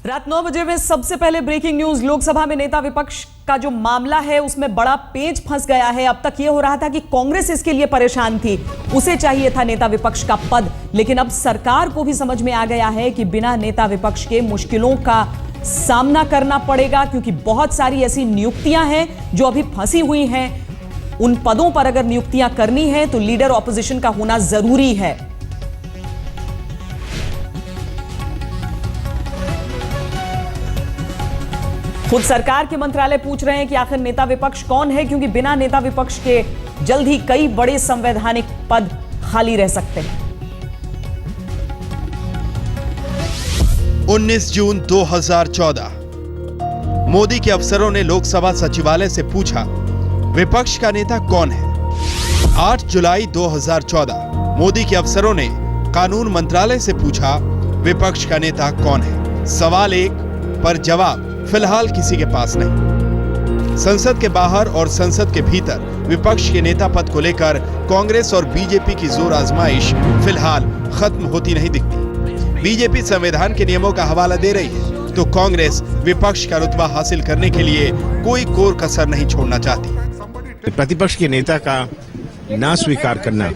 रात 9 बजे में सबसे पहले ब्रेकिंग न्यूज। लोकसभा में नेता विपक्ष का जो मामला है उसमें बड़ा पेच फंस गया है। अब तक यह हो रहा था कि कांग्रेस इसके लिए परेशान थी, उसे चाहिए था नेता विपक्ष का पद, लेकिन अब सरकार को भी समझ में आ गया है कि बिना नेता विपक्ष के मुश्किलों का सामना करना पड़ेगा, क्योंकि बहुत सारी ऐसी नियुक्तियां हैं जो अभी फंसी हुई हैं। उन पदों पर अगर नियुक्तियां करनी है तो लीडर ऑपोजिशन का होना जरूरी है। खुद सरकार के मंत्रालय पूछ रहे हैं कि आखिर नेता विपक्ष कौन है, क्योंकि बिना नेता विपक्ष के जल्द ही कई बड़े संवैधानिक पद खाली रह सकते हैं। 19 जून 2014 मोदी के अफसरों ने लोकसभा सचिवालय से पूछा, विपक्ष का नेता कौन है। 8 जुलाई 2014 मोदी के अफसरों ने कानून मंत्रालय से पूछा, विपक्ष का नेता कौन है। सवाल एक, पर जवाब फिलहाल किसी के पास नहीं। संसद के बाहर और संसद के भीतर विपक्ष के नेता पद को लेकर कांग्रेस और बीजेपी की जोर आजमाइश फिलहाल खत्म होती नहीं दिखती। बीजेपी संविधान के नियमों का हवाला दे रही है तो कांग्रेस विपक्ष का रुतबा हासिल करने के लिए कोई कोर कसर नहीं छोड़ना चाहती। प्रतिपक्ष के नेता का ना स्वीकार करना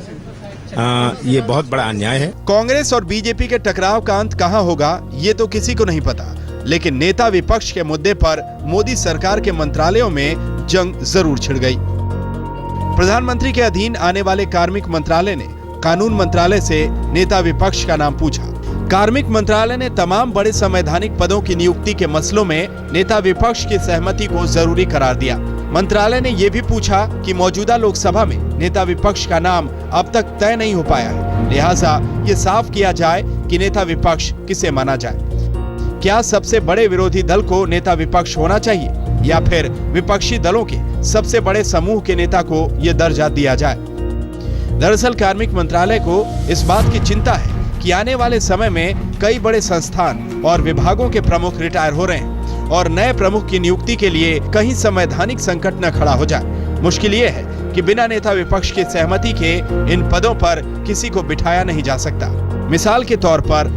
ये बहुत बड़ा अन्याय है। कांग्रेस और बीजेपी के टकराव का अंत कहां होगा ये तो किसी को नहीं पता, लेकिन नेता विपक्ष के मुद्दे पर मोदी सरकार के मंत्रालयों में जंग जरूर छिड़ गई। प्रधानमंत्री के अधीन आने वाले कार्मिक मंत्रालय ने कानून मंत्रालय से नेता विपक्ष का नाम पूछा। कार्मिक मंत्रालय ने तमाम बड़े संवैधानिक पदों की नियुक्ति के मसलों में नेता विपक्ष की सहमति को जरूरी करार दिया। मंत्रालय ने यह भी पूछा कि मौजूदा लोकसभा में नेता विपक्ष का नाम अब तक तय नहीं हो पाया है, लिहाजा ये साफ किया जाए कि नेता विपक्ष किसे माना जाए। क्या सबसे बड़े विरोधी दल को नेता विपक्ष होना चाहिए या फिर विपक्षी दलों के सबसे बड़े समूह के नेता को यह दर्जा दिया जाए। दरअसल कार्मिक मंत्रालय को इस बात की चिंता है कि आने वाले समय में कई बड़े संस्थान और विभागों के प्रमुख रिटायर हो रहे हैं और नए प्रमुख की नियुक्ति के लिए कहीं संवैधानिक संकट न खड़ा हो जाए। मुश्किल ये है कि बिना नेता विपक्ष की सहमति के इन पदों पर किसी को बिठाया नहीं जा सकता। मिसाल के तौर पर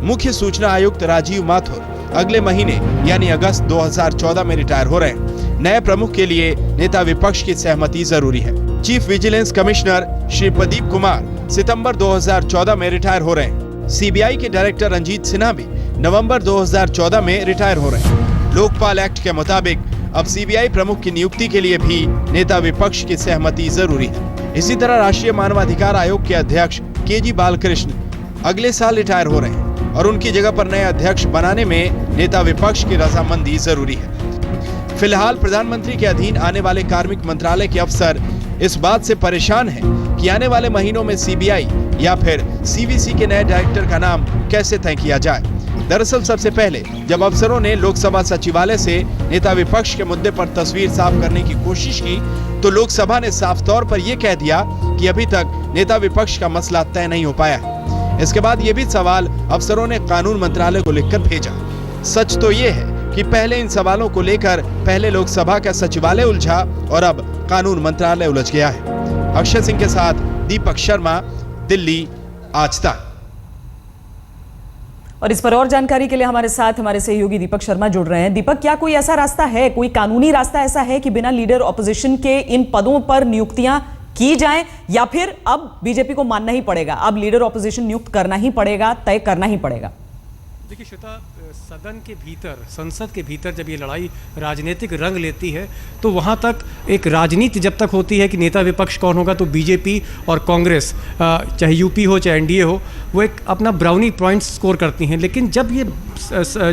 मुख्य सूचना आयुक्त राजीव माथुर अगले महीने यानी अगस्त 2014 में रिटायर हो रहे हैं। नए प्रमुख के लिए नेता विपक्ष की सहमति जरूरी है। Chief vigilance commissioner Shri Pradeep Kumar सितंबर 2014 में रिटायर हो रहे हैं। सीबीआई के डायरेक्टर रंजीत सिन्हा भी नवंबर 2014 में रिटायर हो रहे हैं। लोकपाल एक्ट के मुताबिक अब सीबीआई प्रमुख की नियुक्ति के लिए भी नेता विपक्ष की सहमति जरूरी है। इसी तरह राष्ट्रीय मानवाधिकार आयोग के अध्यक्ष के.जी. बालकृष्ण अगले साल रिटायर हो रहे हैं और उनकी जगह पर नए अध्यक्ष बनाने में नेता विपक्ष की रजामंदी जरूरी है। फिलहाल प्रधानमंत्री के अधीन आने वाले कार्मिक मंत्रालय के अफसर इस बात से परेशान हैं कि आने वाले महीनों में सीबीआई या फिर सीवीसी के नए डायरेक्टर का नाम कैसे तय किया जाए। दरअसल सबसे पहले जब अफसरों ने लोकसभा सचिवालय से नेता विपक्ष के मुद्दे पर तस्वीर साफ करने की कोशिश की तो लोकसभा ने साफ तौर पर यह कह दिया कि अभी तक नेता विपक्ष का मसला तय नहीं हो पाया है। इसके बाद ये भी सवाल अफसरों ने कानून मंत्रालय को लिखकर भेजा। सच तो ये है कि पहले इन सवालों को लेकर पहले लोकसभा का सचिवालय उलझा और अब कानून मंत्रालय उलझ गया है। अक्षय सिंह के साथ दीपक शर्मा, दिल्ली, आज तक। और इस पर और जानकारी के लिए हमारे साथ हमारे सहयोगी दीपक शर्मा जुड़ रहे हैं। दीपक, क्या कोई ऐसा रास्ता है, कोई कानूनी रास्ता ऐसा है कि बिना लीडर ऑपोजिशन के इन पदों पर नियुक्तियां की जाएं, या फिर अब बीजेपी को मानना ही पड़ेगा, अब लीडर ऑपोजिशन नियुक्त करना ही पड़ेगा, तय करना ही पड़ेगा? देखिए श्वेता, सदन के भीतर, संसद के भीतर जब ये लड़ाई राजनीतिक रंग लेती है तो वहाँ तक एक राजनीति जब तक होती है कि नेता विपक्ष कौन होगा, तो बीजेपी और कांग्रेस, चाहे यूपी हो चाहे एनडीए हो, वो एक अपना ब्राउनी पॉइंट्स स्कोर करती हैं। लेकिन जब ये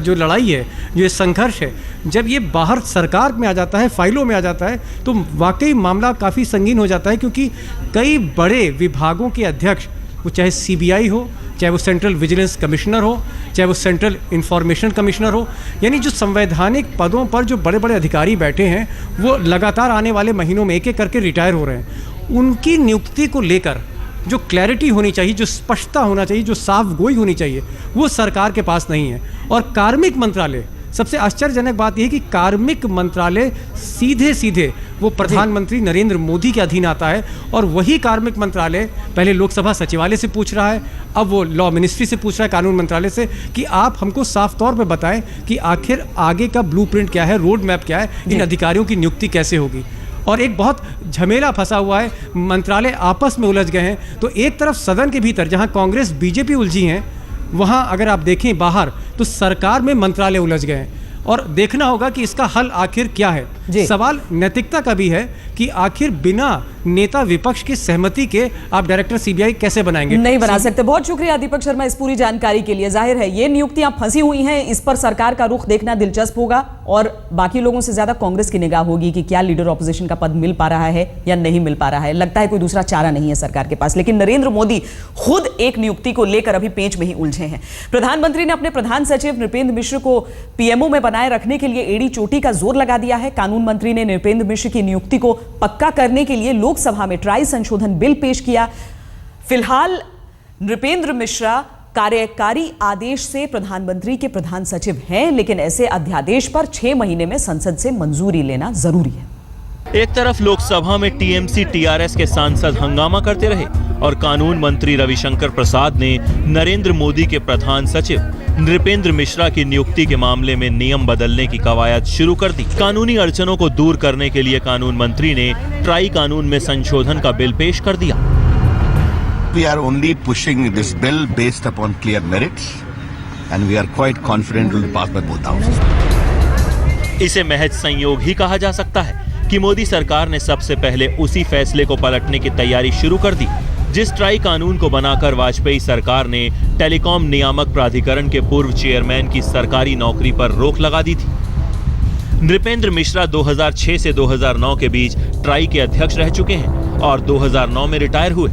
जो लड़ाई है, जो ये संघर्ष है, जब ये बाहर सरकार में आ जाता है, फाइलों में आ जाता है, तो वाकई मामला काफ़ी संगीन हो जाता है, क्योंकि कई बड़े विभागों के अध्यक्ष, वो चाहे सीबीआई हो, चाहे वो सेंट्रल विजिलेंस कमिश्नर हो, चाहे वो सेंट्रल इंफॉर्मेशन कमिश्नर हो, यानी जो संवैधानिक पदों पर जो बड़े बड़े अधिकारी बैठे हैं वो लगातार आने वाले महीनों में एक एक करके रिटायर हो रहे हैं। उनकी नियुक्ति को लेकर जो क्लैरिटी होनी चाहिए, जो स्पष्टता होना चाहिए, जो साफ गोई होनी चाहिए, वो सरकार के पास नहीं है। और कार्मिक मंत्रालय, सबसे आश्चर्यजनक बात यह है कि कार्मिक मंत्रालय सीधे सीधे वो प्रधानमंत्री नरेंद्र मोदी के अधीन आता है और वही कार्मिक मंत्रालय पहले लोकसभा सचिवालय से पूछ रहा है, अब वो लॉ मिनिस्ट्री से पूछ रहा है, कानून मंत्रालय से, कि आप हमको साफ तौर पे बताएं कि आखिर आगे का ब्लूप्रिंट क्या है, रोड मैप क्या है, इन अधिकारियों की नियुक्ति कैसे होगी। और एक बहुत झमेला फंसा हुआ है, मंत्रालय आपस में उलझ गए हैं। तो एक तरफ सदन के भीतर जहां कांग्रेस बीजेपी उलझी हैं, वहां अगर आप देखें बाहर तो सरकार में मंत्रालय उलझ गए हैं। और देखना होगा कि इसका हल आखिर क्या है। सवाल नैतिकता का भी है कि आखिर बिना नेता विपक्ष की सहमति के आप डायरेक्टर सीबीआई कैसे बनाएंगे? नहीं बना सकते। बहुत शुक्रिया दीपक शर्मा इस पूरी जानकारी के लिए। जाहिर है ये नियुक्तियां फंसी हुई हैं, इस पर सरकार का रुख देखना दिलचस्प होगा और बाकी लोगों से ज्यादा कांग्रेस की निगाह होगी कि क्या लीडर ऑपोजिशन का पद मिल पा रहा है या नहीं मिल पा रहा है। लगता है कोई दूसरा चारा नहीं है सरकार के पास, लेकिन नरेंद्र मोदी खुद एक नियुक्ति को लेकर अभी पेंच में ही उलझे हैं। प्रधानमंत्री ने अपने प्रधान सचिव नृपेंद्र मिश्र को पीएमओ में बनाए रखने के लिए एड़ी चोटी का जोर लगा दिया है। कानून मंत्री ने नृपेंद्र मिश्र की नियुक्ति को पक्का करने के लिए लोकसभा में ट्राई संशोधन बिल पेश किया। फिलहाल नृपेंद्र मिश्रा कार्यकारी आदेश से प्रधानमंत्री के प्रधान सचिव हैं, लेकिन ऐसे अध्यादेश पर 6 महीने में संसद से मंजूरी लेना जरूरी है। एक तरफ लोकसभा में टीएमसी टीआरएस के सांसद हंगामा करते रहे और कानून मंत्री रविशंकर प्रसाद ने नरेंद्र मोदी के प्रधान सचिव नृपेंद्र मिश्रा की नियुक्ति के मामले में नियम बदलने की कवायद शुरू कर दी। कानूनी अड़चनों को दूर करने के लिए कानून मंत्री ने ट्राई कानून में संशोधन का बिल पेश कर दिया। We are only pushing this bill based upon clear merits and we are quite confident it will pass by both houses. इसे महज संयोग ही कहा जा सकता है कि मोदी सरकार ने सबसे पहले उसी फैसले को पलटने की तैयारी शुरू कर दी जिस ट्राई कानून को बनाकर वाजपेयी सरकार ने टेलीकॉम नियामक प्राधिकरण के पूर्व चेयरमैन की सरकारी नौकरी पर रोक लगा दी थी। नृपेंद्र मिश्रा 2006 से 2009 के बीच ट्राई के अध्यक्ष रह चुके हैं और 2009 में रिटायर हुए।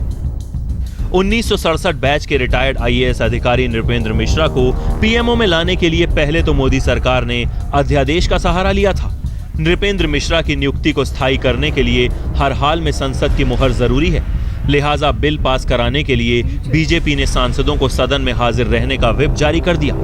1967 बैच के रिटायर्ड आईएएस अधिकारी नृपेंद्र मिश्रा को पीएमओ में लाने के लिए पहले तो मोदी सरकार ने अध्यादेश का सहारा लिया था। नृपेंद्र मिश्रा की नियुक्ति को स्थायी करने के लिए हर हाल में संसद की मुहर जरूरी है, लिहाजा बिल पास कराने के लिए बीजेपी ने सांसदों को सदन में हाजिर रहने का व्हिप जारी कर दिया।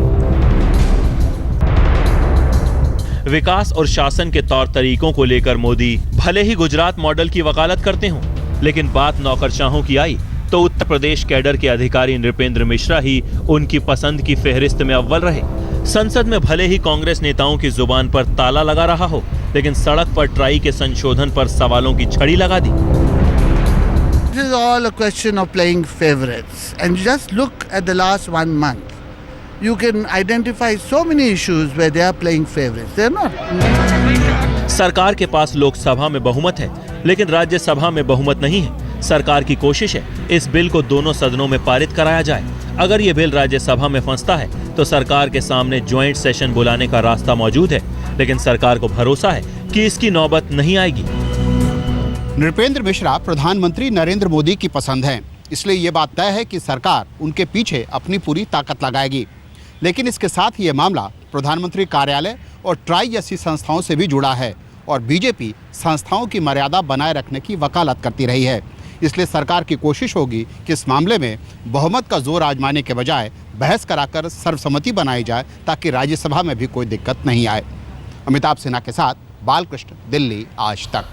विकास और शासन के तौर तरीकों को लेकर मोदी भले ही गुजरात मॉडल की वकालत करते हों, लेकिन बात नौकरशाहों की आई तो उत्तर प्रदेश कैडर के अधिकारी नृपेंद्र मिश्रा ही उनकी पसंद की फेहरिस्त में अव्वल रहे। संसद में भले ही कांग्रेस नेताओं की जुबान पर ताला लगा रहा हो, लेकिन सड़क पर ट्राई के संशोधन पर सवालों की छड़ी लगा दी। This is all a question of playing favorites, and just look at the last 1 month. You can identify so many issues where they are playing favorites. They're not. सरकार के पास लोकसभा में बहुमत है, लेकिन राज्यसभा में बहुमत नहीं है। सरकार की कोशिश है इस बिल को दोनों सदनों में पारित कराया जाए। अगर ये बिल राज्यसभा में फंसता है तो सरकार के सामने ज्वाइंट सेशन बुलाने का रास्ता मौजूद है, लेकिन सरकार को भरोसा है कि इसकी नौबत नहीं आएगी। नृपेंद्र मिश्रा प्रधानमंत्री नरेंद्र मोदी की पसंद है, इसलिए ये बात तय है कि सरकार उनके पीछे अपनी पूरी ताकत लगाएगी। लेकिन इसके साथ ही ये मामला प्रधानमंत्री कार्यालय और ट्राई जैसी संस्थाओं से भी जुड़ा है और बीजेपी संस्थाओं की मर्यादा बनाए रखने की वकालत करती रही है। इसलिए सरकार की कोशिश होगी कि इस मामले में बहुमत का जोर आजमाने के बजाय बहस कराकर सर्वसम्मति बनाई जाए ताकि राज्यसभा में भी कोई दिक्कत नहीं आए। अमिताभ सिन्हा के साथ बालकृष्ण, दिल्ली आज तक।